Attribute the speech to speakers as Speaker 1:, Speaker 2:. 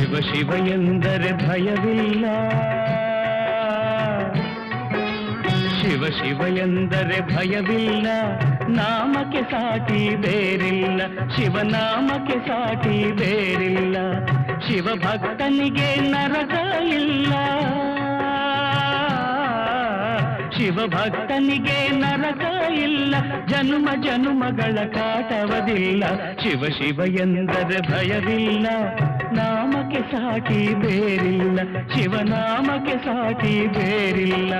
Speaker 1: ಶಿವ ಶಿವ ಎಂದರೆ ಭಯವಿಲ್ಲ, ಶಿವ ಶಿವ ಎಂದರೆ ಭಯವಿಲ್ಲ, ನಾಮಕ್ಕೆ ಸಾಟಿ ಬೇರಿಲ್ಲ, ಶಿವನಾಮಕ್ಕೆ ಸಾಟಿ ಬೇರಿಲ್ಲ. ಶಿವ ಭಕ್ತನಿಗೆ ನರಕ ಇಲ್ಲ, ಶಿವ ಭಕ್ತನಿಗೆ ನರಕ ಇಲ್ಲ, ಜನುಮ ಜನುಮಗಳ ಕಾಟವದಿಲ್ಲ. ಶಿವ ಶಿವ ಎಂದರೆ ಭಯವಿಲ್ಲ, ನಾಮಕ್ಕೆ ಸಾಟಿ ಬೇರಿಲ್ಲ, ಶಿವನಾಮಕ್ಕೆ ಸಾಟಿ ಬೇರಿಲ್ಲ.